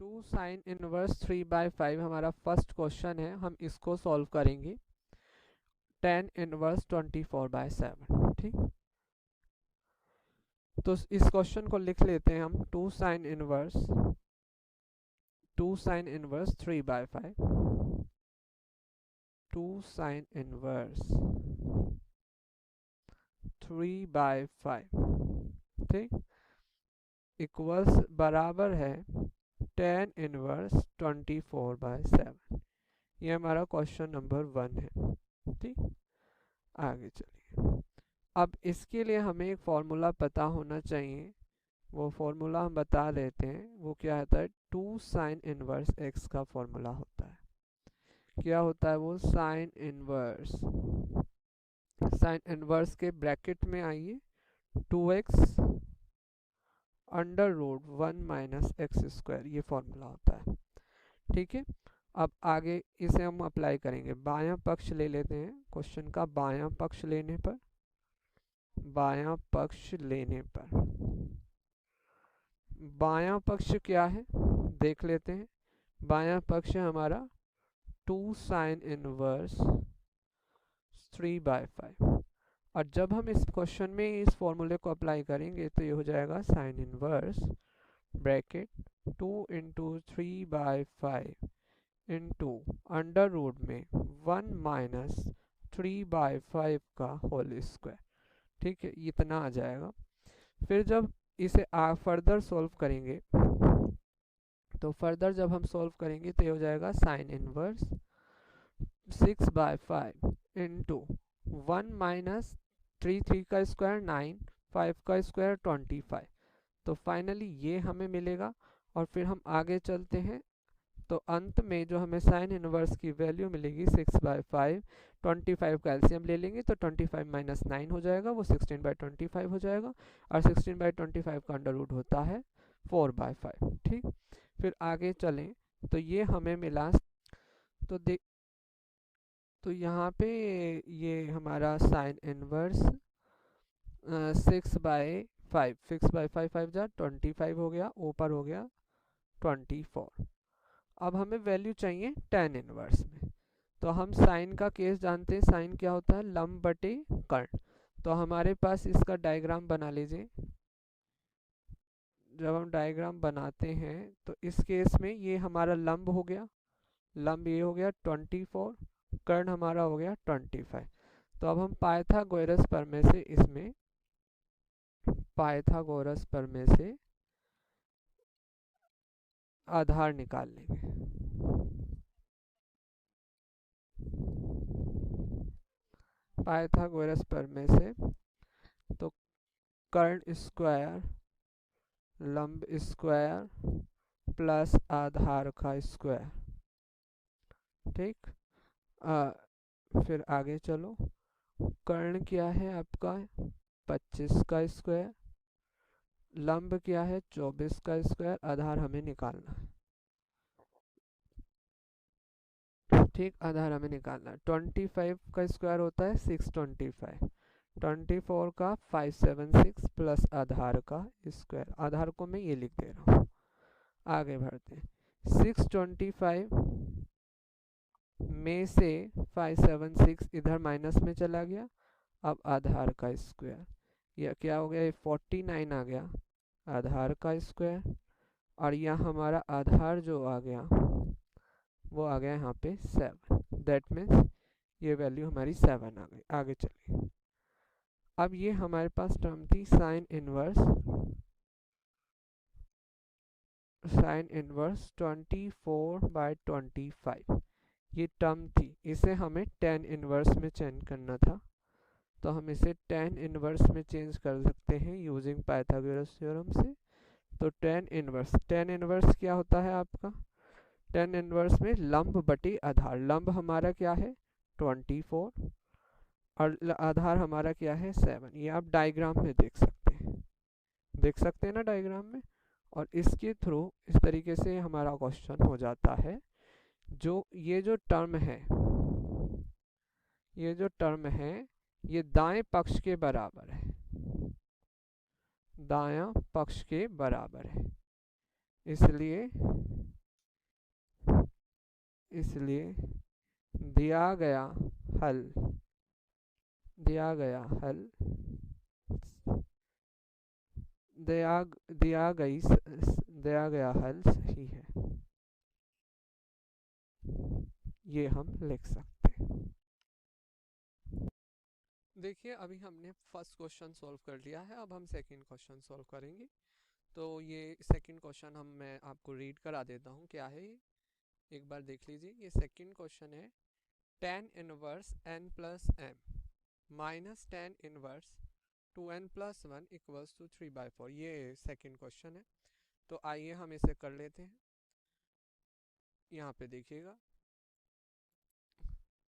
2 sign inverse 3/5 हमारा first question है। हम इसको सॉल्व करेंगे। tan inverse 24/7। ठीक, तो इस क्वेश्चन को लिख लेते हैं हम। 2 साइन इनवर्स 3/5, 2 साइन इनवर्स 3/5, ठीक, इक्वल्स बराबर है tan इनवर्स 24/7। ये हमारा क्वेश्चन नंबर 1 है। ठीक, आगे चलिए। अब इसके लिए हमें एक फॉर्मूला पता होना चाहिए। वो फॉर्मूला हम बता देते हैं। वो क्या होता है? 2 साइन इनवर्स x का फॉर्मूला होता है। क्या होता है वो? साइन इनवर्स के ब्रैकेट में आइए 2x under root 1 minus x square, ये फॉर्मूला होता है। ठीक है, अब आगे इसे हम अप्लाई करेंगे। बायां पक्ष ले लेते हैं। क्वेश्चन का बायां पक्ष लेने पर बायां पक्ष क्या है देख लेते हैं। बायां पक्ष है हमारा 2 साइन इनवर्स 3/5। और जब हम इस क्वेश्चन में इस फॉर्मूले को अप्लाई करेंगे तो ये हो जाएगा sine inverse bracket 2 into 3/5 into under root में 1 माइनस 3/5 का होल स्क्वायर। ठीक है, इतना आ जाएगा। फिर जब इसे फर्दर सॉल्व करेंगे तो फर्दर जब हम सॉल्व करेंगे तो ये हो जाएगा साइन इनवर्स 6/5 इंटू 1 माइनस 3 का स्क्वायर 9, 5 का स्क्वायर 25। तो फाइनली ये हमें मिलेगा। और फिर हम आगे चलते हैं तो अंत में जो हमें साइन इनवर्स की वैल्यू मिलेगी 6/5, 25 का एलसीएम ले लेंगे तो 25 माइनस 9 हो जाएगा, वो 16/25 हो जाएगा। और 16/25 का अंडर रूट होता है 4/5। ठीक, फिर आगे चलें तो ये हमें मिला। तो यहाँ पे ये हमारा साइन इनवर्स 6/5, 6/5 5 जा 25 हो गया, ऊपर हो गया 24। अब हमें वैल्यू चाहिए tan इनवर्स में। तो हम साइन का केस जानते हैं। साइन क्या होता है? लंब बटे कर्ण। तो हमारे पास इसका डायग्राम बना लीजिए। जब हम डायग्राम बनाते हैं तो इस केस में ये हमारा लंब हो गया, लंब ये हो गया 24, कर्ण हमारा हो गया 25। तो अब हम पाइथागोरस प्रमेय से आधार निकाल लेंगे। पाइथागोरस प्रमेय से तो कर्ण स्क्वायर लंब स्क्वायर प्लस आधार का स्क्वायर। ठीक, फिर आगे चलो। कर्ण क्या है आपका? 25 का स्क्वायर। लंब क्या है? 24 का स्क्वायर। आधार हमें निकालना है। ठीक, आधार हमें निकालना है। 25 का स्क्वायर होता है 625, 24 का 576 प्लस आधार का स्क्वायर। आधार को मैं ये लिख दे रहा हूँ। आगे बढ़ते हैं। 625 में से 576 इधर माइनस में चला गया। अब आधार का स्क्वायर, यह क्या हो गया? ये 49 आ गया आधार का स्क्वायर। और यह हमारा आधार जो आ गया वो आ गया यहाँ पे 7। दैट मीन्स ये वैल्यू हमारी 7 आ गई। आगे चलिए। अब ये हमारे पास टर्म थी साइन इनवर्स 24/25। ये टर्म थी, इसे हमें tan इनवर्स में चेंज करना था। तो हम इसे tan इनवर्स में चेंज कर सकते हैं यूजिंग पाइथागोरस थ्योरम से। तो tan इनवर्स क्या होता है आपका? tan इनवर्स में लंब बटे आधार। लंब हमारा क्या है? 24 और आधार हमारा क्या है? 7। ये आप डायग्राम में देख सकते हैं ना डायग्राम में। और इसके थ्रू इस तरीके से हमारा क्वेश्चन हो जाता है। जो ये जो टर्म है ये दाएं पक्ष के बराबर है, दायां पक्ष के बराबर है। इसलिए दिया गया हल दिया गया हल दिया गया हल सही है, ये हम लिख सकते हैं। देखिए अभी हमने फर्स्ट क्वेश्चन सॉल्व कर लिया है, अब हम सेकंड क्वेश्चन सॉल्व करेंगे। तो ये सेकंड क्वेश्चन मैं आपको रीड करा देता हूँ क्या है ये, एक बार देख लीजिए। ये सेकंड क्वेश्चन है tan inverse n plus m minus tan inverse 2n plus 1 equals to 3/4, ये सेकंड क्वेश्चन है। तो आइए हम इसे कर लेते हैं। यहाँ पे देखिएगा,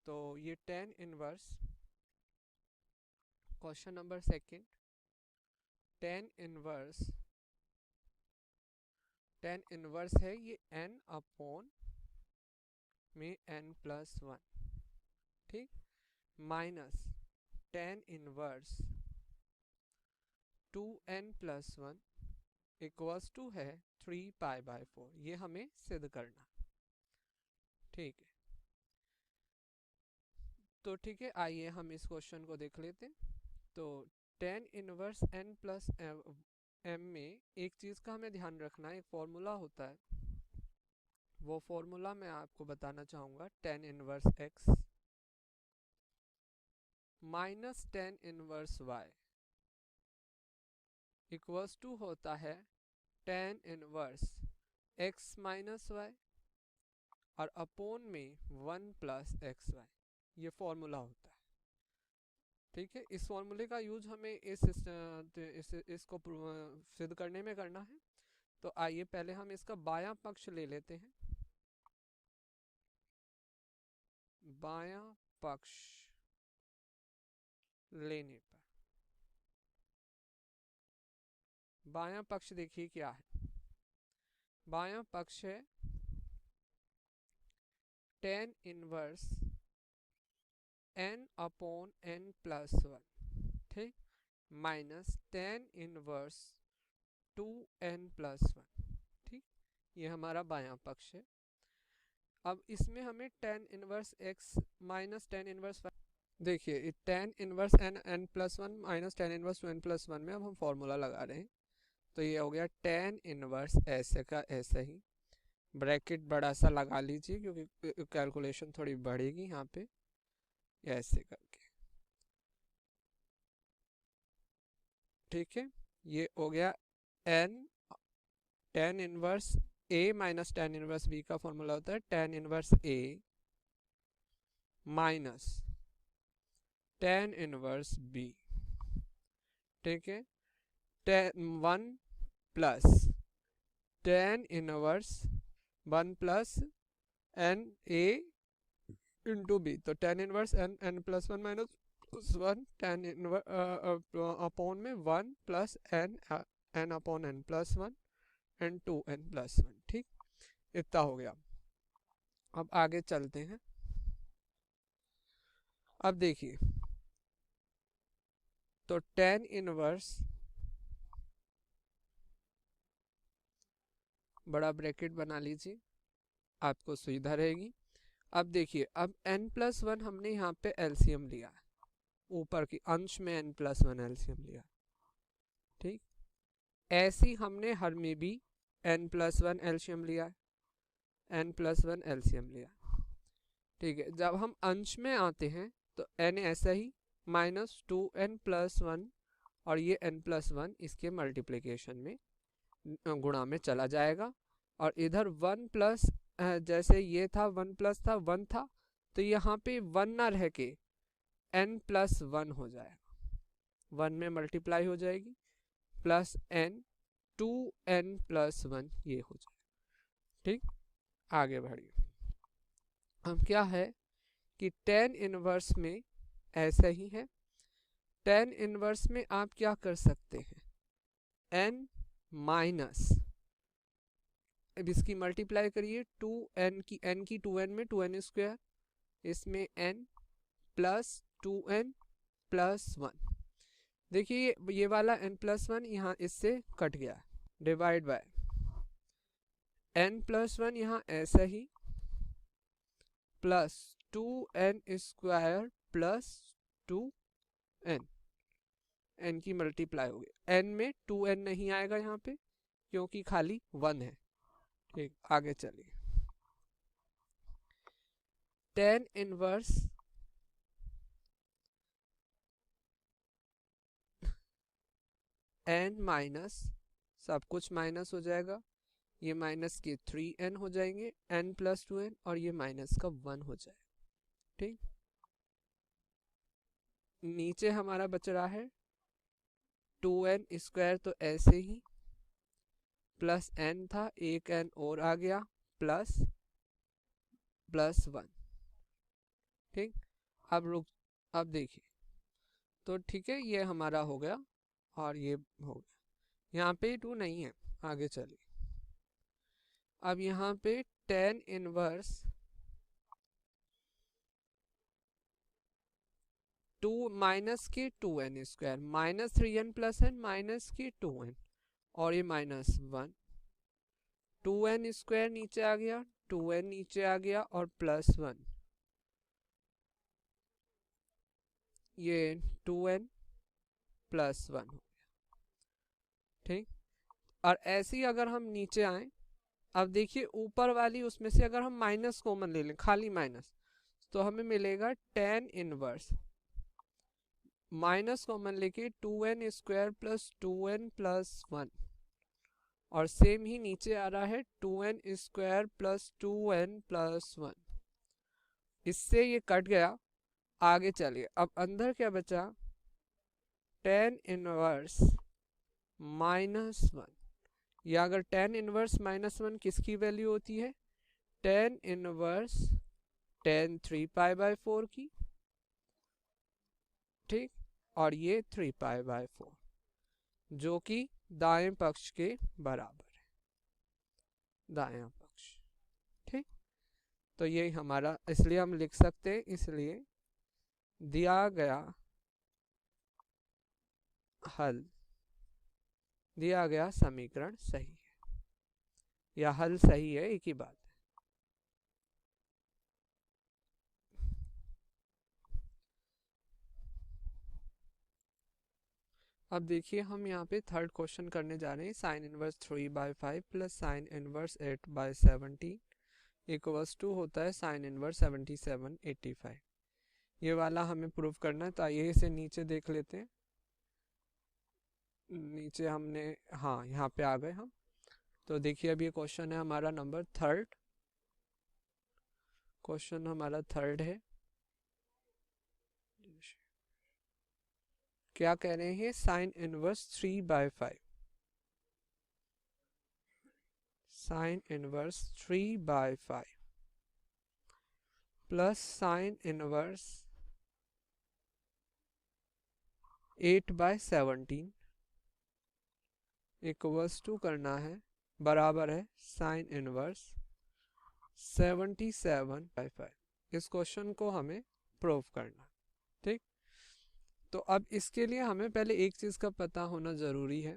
तो ये tan inverse question number second, tan inverse है ये n अपॉन में n प्लस 1, ठीक, minus tan inverse 2n plus 1 equals to है 3π/4, ये हमें सिद्ध करना, ठीक है। तो ठीक है, आइए हम इस क्वेश्चन को देख लेते हैं। तो tan inverse n plus m में एक चीज़ का हमें ध्यान रखना है, एक फॉर्मूला होता है, वो फॉर्मूला मैं आपको बताना चाहूँगा। tan inverse x minus tan inverse y equals to होता है tan inverse x minus y और अपोन में 1 प्लस एक्स वाई, ये फॉर्मूला होता है, ठीक है। इस फॉर्मूले का यूज हमें इसको सिद्ध करने में करना है। तो आइए पहले हम इसका बायां पक्ष ले लेते हैं। बायां पक्ष लेने पर बायां पक्ष देखिए क्या है, बायां पक्ष है tan inverse n upon n plus 1, ठीक, minus tan inverse 2n plus 1, ठीक, ये हमारा बायां पक्ष है। अब इसमें हमें tan inverse x minus tan inverse, देखिए tan inverse n plus 1 minus tan inverse 2n plus 1 में अब हम फॉर्मूला लगा रहे हैं। तो ये हो गया tan इनवर्स ऐसे का ऐसे ही, ब्रैकेट बड़ा सा लगा लीजिए क्योंकि कैलकुलेशन थोड़ी बढ़ेगी यहाँ पे, ऐसे करके, ठीक है। ये हो गया n tan inverse a minus tan inverse b का फॉर्मूला होता है tan inverse a minus tan inverse b, ठीक है, 1 plus tan inverse 1 plus n a into B, तो tan inverse n plus 1 minus 1 tan inverse upon में 1 plus n upon n plus 1 and 2n plus 1, ठीक, इतना हो गया। अब आगे चलते हैं। अब देखिए, तो tan इनवर्स बड़ा ब्रैकेट बना लीजिए, आपको सुविधा रहेगी। अब देखिए, अब n प्लस 1 हमने यहाँ पे एलसीएम लिया है, ऊपर की अंश में n प्लस 1 एलसीएम लिया, ठीक, ऐसी हमने हर में भी n प्लस 1 एलसीएम लिया है, n प्लस 1 एलसीएम लिया, ठीक है। जब हम अंश में आते हैं तो n ऐसा ही माइनस 2n प्लस 1 और ये n प्लस 1 इसके मल्टीप्लिकेशन में गुणा में चला जाएगा, और इधर 1 प्लस जैसे ये था 1 प्लस था 1 था, तो यहाँ पे 1 ना रह के n प्लस 1 हो जाएगा, 1 में मल्टीप्लाई हो जाएगी, प्लस n 2n प्लस 1 ये हो जाएगा, ठीक। आगे बढ़िए, हम क्या है कि tan इनवर्स में ऐसा ही है, tan इनवर्स में आप क्या कर सकते हैं, n माइनस, अब इसकी मल्टीप्लाई करिए 2n की, n की 2n में 2n स्क्वायर, इसमें n प्लस 2n प्लस 1, देखिए ये वाला n प्लस 1 यहाँ इससे कट गया, डिवाइड बाय n प्लस 1 यहाँ ऐसा ही plus 2n square plus 2n, n की मल्टीप्लाई होगी, n में 2n नहीं आएगा यहाँ पे क्योंकि खाली 1 है। ठीक, आगे चलिए। tan इनवर्स n माइनस, सब कुछ माइनस हो जाएगा, ये माइनस के 3n हो जाएंगे, n प्लस 2n, और ये माइनस का 1 हो जाएगा। ठीक, नीचे हमारा बच रहा है 2n स्क्वायर, तो ऐसे ही प्लस n था, एक n और आ गया, प्लस 1। ठीक, अब देखिए, तो ठीक है, ये हमारा हो गया और ये हो गया, यहाँ पे 2 नहीं है। आगे चलिए, अब यहाँ पे tan इनवर्स 2 माइनस के 2n square minus 3n plus n minus के 2n, और ये माइनस 1, 2n स्क्वायर नीचे आ गया, 2n नीचे आ गया, और प्लस 1, ये 2n प्लस 1 हो गया। ठीक, और ऐसे ही अगर हम नीचे आए, अब देखिए ऊपर वाली उसमें से अगर हम माइनस कॉमन ले लें, खाली माइनस, तो हमें मिलेगा tan इनवर्स, माइनस कॉमन लेके 2n square plus 2n plus 1, और सेम ही नीचे आ रहा है 2n square plus 2n plus 1, इससे ये कट गया। आगे चलिए, अब अंदर क्या बचा, tan इनवर्स माइनस 1, या अगर tan इनवर्स माइनस 1 किसकी वैल्यू होती है, tan इनवर्स tan 3π/4 की। ठीक, और ये 3π/4 जो कि दाएं पक्ष के बराबर है, दायां पक्ष। ठीक, तो ये हमारा, इसलिए हम लिख सकते हैं, इसलिए दिया गया हल, दिया गया समीकरण सही है, या हल सही है, एक ही बात है। अब देखिए, हम यहाँ पे थर्ड क्वेश्चन करने जा रहे हैं। Sine inverse 3/5 plus sine inverse 8/17 equals to होता है साइन इनवर्स 77/85। ये वाला हमें प्रूव करना है, तो आइए इसे नीचे देख लेते हैं। नीचे हमने, हाँ यहाँ पे आ गए हम। तो देखिए, अब ये क्वेश्चन है हमारा नंबर थर्ड, क्वेश्चन हमारा थर्ड है। क्या कह रहे हैं, sine inverse 3/5, sine inverse 3/5 plus sine inverse 8/17 equals to करना है, बराबर है साइन इनवर्स 77/5। इस क्वेश्चन को हमें प्रूव करना। ठीक, तो अब इसके लिए हमें पहले एक चीज का पता होना जरूरी है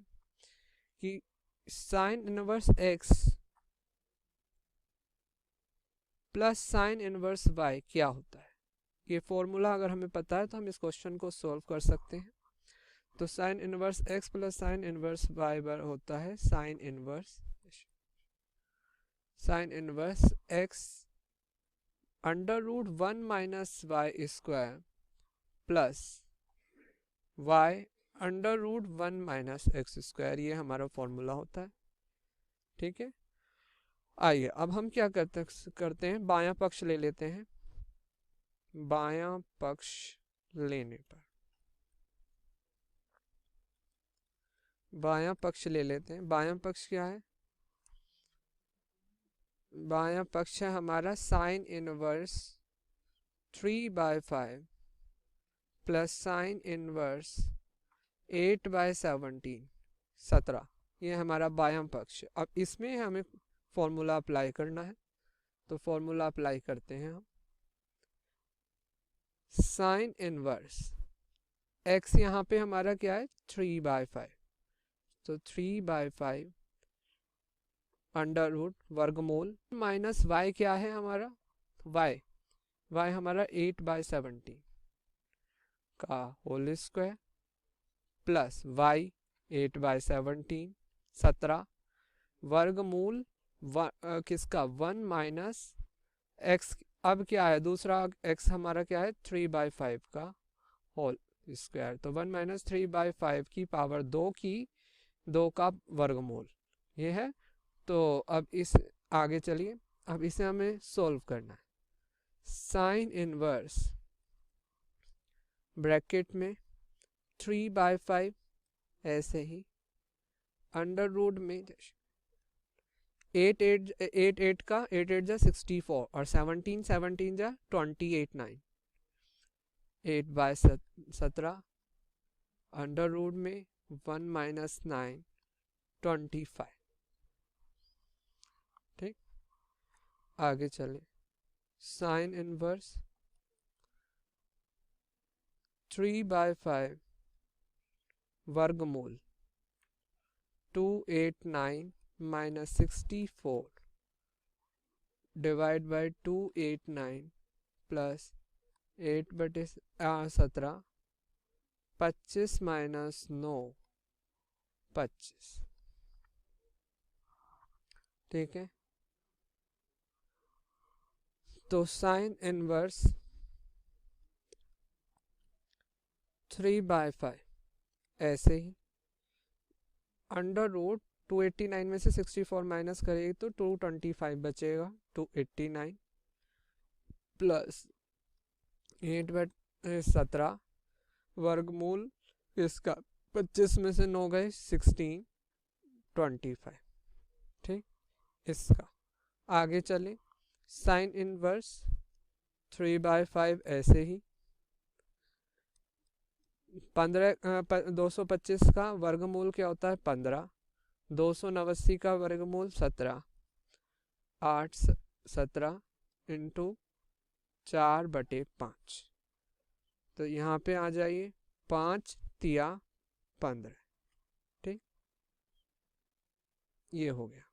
कि sine inverse x plus sine inverse y क्या होता है। ये फॉर्मूला अगर हमें पता है तो हम इस क्वेश्चन को सॉल्व कर सकते हैं। तो sine inverse x plus sine inverse y बर होता है sine inverse x √1 minus y square plus y √1 minus x square, ये हमारा फॉर्मूला होता है। ठीक है, आइए अब हम क्या करते हैं, बायां पक्ष ले लेते हैं। बायां पक्ष लेने पर, बायां पक्ष ले लेते हैं। बायां पक्ष क्या है, बायां पक्ष है हमारा sign inverse 3/5 plus sine inverse 8/17 17, ये हमारा बायां पक्ष। अब इसमें हमें फॉर्मूला अप्लाई करना है, तो फॉर्मूला अप्लाई करते हैं हम। साइन इनवर्स x यहाँ पे हमारा क्या है 3/5, तो 3/5 अंडर रूट वर्गमूल माइनस वाई क्या है हमारा, वाई हमारा 8/17 का होल स्क्वायर प्लस वाई 8/17 17 वर्गमूल किसका 1 माइनस एक्स। अब क्या है दूसरा एक्स हमारा क्या है 3/5 का होल स्क्वायर, तो 1 माइनस 3/5 की पावर 2 की 2 का वर्गमूल ये है। तो अब इस आगे चलिए, अब इसे हमें सोल्व करना है। साइन इनवर्स ब्रैकेट में 3/5 ऐसे ही अंडर रूट में 8 का 8 जा 64 और 17 जा 28 9 8/17 अंडर रूट में 1 माइनस 9 25। ठीक, आगे चले। साइन इनवर्स 3/5 वर्गमूल 289 minus 64 divide by 289 plus 8/17 25 minus 9 25। ठीक है, तो साइन इनवर्स 3/5 ऐसे ही अंडर रूट 289 में से 64 माइनस करेगी तो 225 बचेगा 289 प्लस 8/17 वर्गमूल इसका 25 में से 9 गए 16 25। ठीक, इसका आगे चले। साइन इनवर्स 3/5 ऐसे ही 225 का वर्गमूल क्या होता है 15, 289 का वर्गमूल 17, 8/17 इंटू 4/5। तो यहाँ पे आ जाइए 5 तिया 15। ठीक, ये हो गया।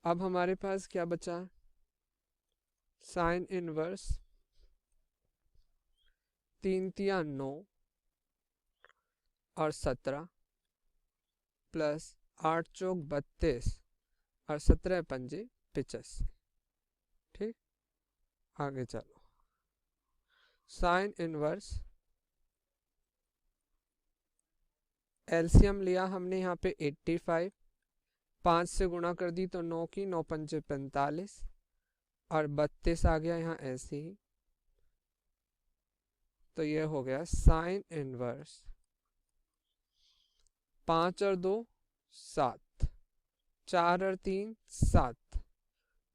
अब हमारे पास क्या बचा, साइन इनवर्स 3 तिया 9 और 17 प्लस 8 चौक 32 और 17 पंजे 85। ठीक, आगे चलो। साइन इनवर्स एलसीएम लिया हमने यहाँ पे 85, 5 से गुणा कर दी तो 9 की 9 पंजे 45 और 32 आ गया यहाँ ऐसे ही। तो ये हो गया साइन इनवर्स 5 और 2 7, 4 और 3 7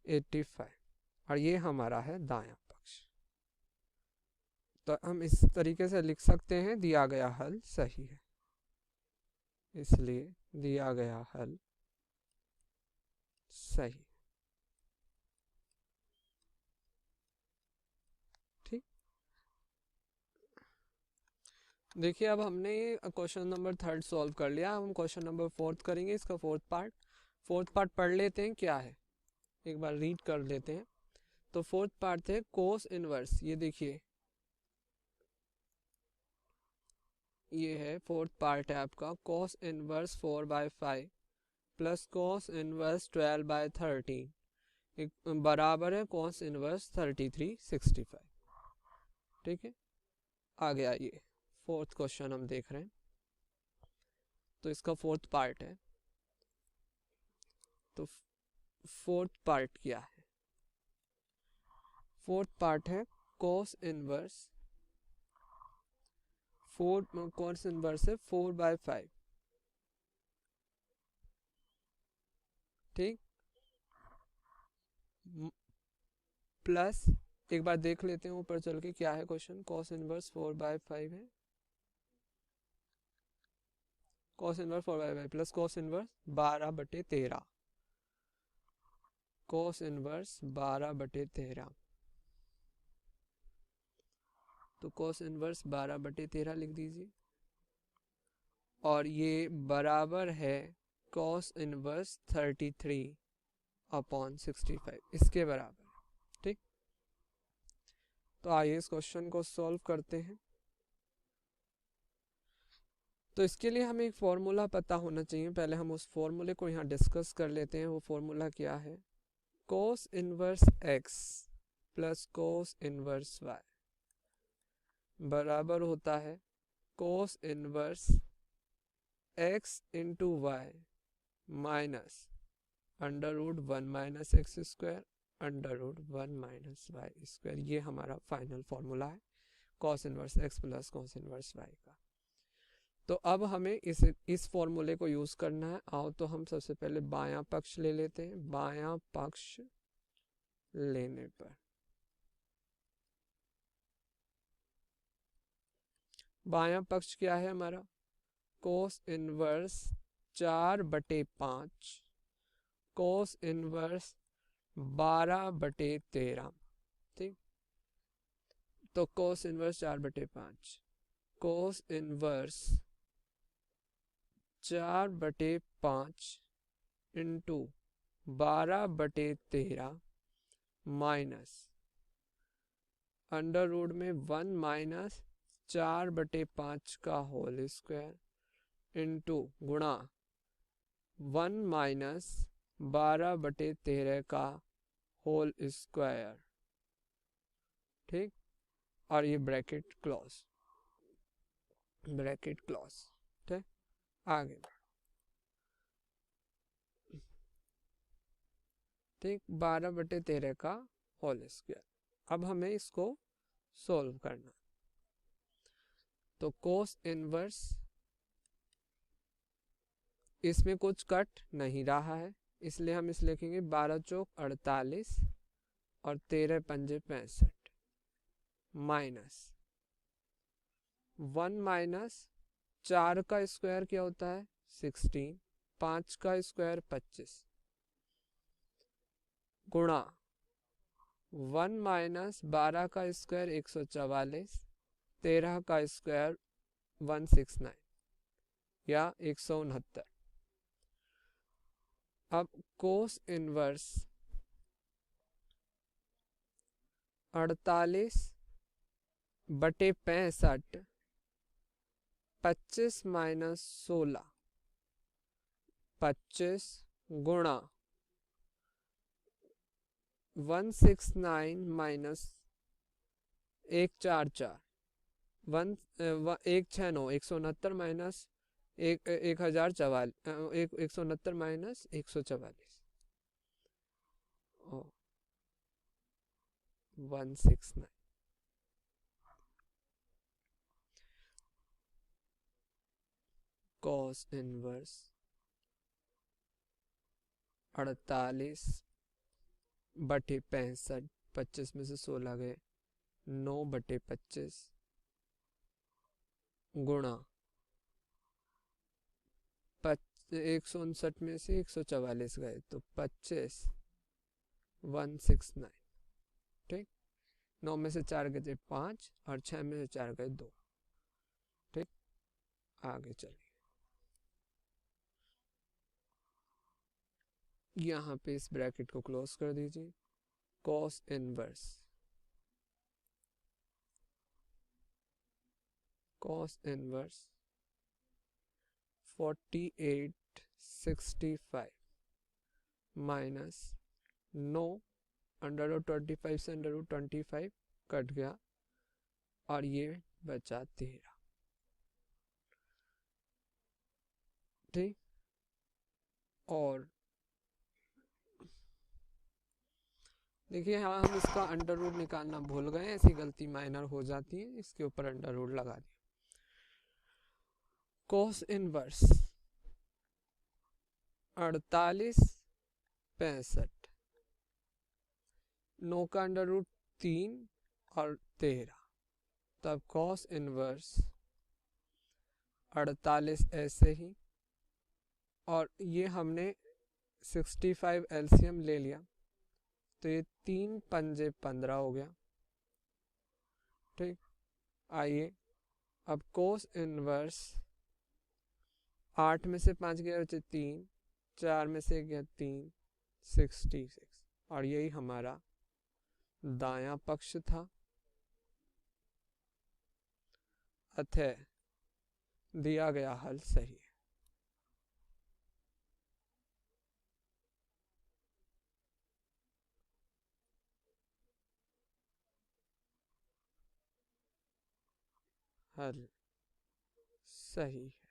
85 और ये हमारा है दायां पक्ष। तो हम इस तरीके से लिख सकते हैं दिया गया हल सही है, इसलिए दिया गया हल सही। ठीक, देखिए अब हमने क्वेश्चन नंबर 3 सॉल्व कर लिया। हम क्वेश्चन नंबर 4 करेंगे, इसका फोर्थ पार्ट पढ़ लेते हैं क्या है, एक बार रीड कर लेते हैं। तो फोर्थ पार्ट है कोस इनवर्स, ये देखिए ये है फोर्थ पार्ट है आपका कोस इनवर्स 4/5 प्लस कोस इनवर्स 12/13 बराबर है कोस इनवर्स 33/65। ठीक है, आ गया ये फोर्थ क्वेश्चन हम देख रहे हैं। तो इसका फोर्थ पार्ट है, तो फोर्थ पार्ट क्या है, फोर्थ पार्ट है कोस इनवर्स 4/5। ठीक, प्लस एक बार देख लेते हैं ऊपर चल के क्या है क्वेश्चन। कॉस इनवर्स 4/5 है, cos inverse 4/5 plus cos inverse 12/13, cos inverse 12/13। तो कॉस इनवर्स 12/13 लिख दीजिए और ये बराबर है कॉस इनवर्स 33/65 इसके बराबर। ठीक, तो आइए इस क्वेश्चन को सॉल्व करते हैं। तो इसके लिए हमें एक फॉर्मूला पता होना चाहिए। पहले हम उस फॉर्मूले को यहाँ डिस्कस कर लेते हैं। वो फॉर्मूला क्या है? Cos inverse x plus cos inverse y बराबर होता है cos inverse x into Y minus under root 1 minus x square under root 1 minus Y square. ये हमारा फाइनल फॉर्मूला है cos inverse x plus cos inverse y का। तो अब हमें इस फॉर्मूले को यूज करना है। आओ तो हम सबसे पहले बायां पक्ष ले लेते हैं। बायां पक्ष लेने पर बायां पक्ष क्या है हमारा? Cos inverse 4/5 cos inverse 12/13। ठीक, तो cos inverse 4/5 cos inverse 4/5 into 12/13 minus under root में 1 माइनस 4/5 का होल स्क्वायर इंटू गुणा 1 माइनस 12/13 का होल स्क्वायर। ठीक, और ये ब्रैकेट क्लोज, ब्रैकेट क्लोज। ठीक, आगे ठीक 12/13 का होल स्क्वायर। अब हमें इसको सोल्व करना। तो कोस इनवर्स, इसमें कुछ कट नहीं रहा है इसलिए हम इस लिखेंगे 12 चौक 48 और 13 पंजे 65 माइनस 1 माइनस 4 का स्क्वायर क्या होता है 16, 5 का स्क्वायर 25 गुणा 1 माइनस 12 का स्क्वायर 144, 13 का स्क्वायर 169 या 169। अब कोस इनवर्स 48/65 25 माइनस 16 25 गुणा 169 minus 144 169 169 minus 169 minus 144 169। Cos inverse 48/65 25 में से 16 गए 9/25 गुणा 159 में से 144 गए तो 25 169। ठीक, 9 में से 4 गए 5 और 6 में से 4 गए 2। ठीक, आगे चलिए। यहाँ पे इस ब्रैकेट को क्लोज कर दीजिए। Cos inverse 48/65 minus 9 under root 25 से अंडर रूट 25 कट गया और ये बचा 13। ठीक, और देखिए हाँ हम इसका अंडर रूट निकालना भूल गए, ऐसी गलती माइनर हो जाती है, इसके ऊपर अंडर रूट लगा दिया। कोस इनवर्स 48/65 9 का अंडर रूट 3 और 13, तब कॉस इनवर्स 48 ऐसे ही, और ये हमने 65 एलसीएम ले लिया तो ये 3 पंजे 15 हो गया। ठीक, आइए अब कोस इनवर्स 8 में से 5 गया बचे 3 4 में से गया 3, 66। और यही हमारा दायां पक्ष था। अतः दिया गया हल सही है। हल सही है।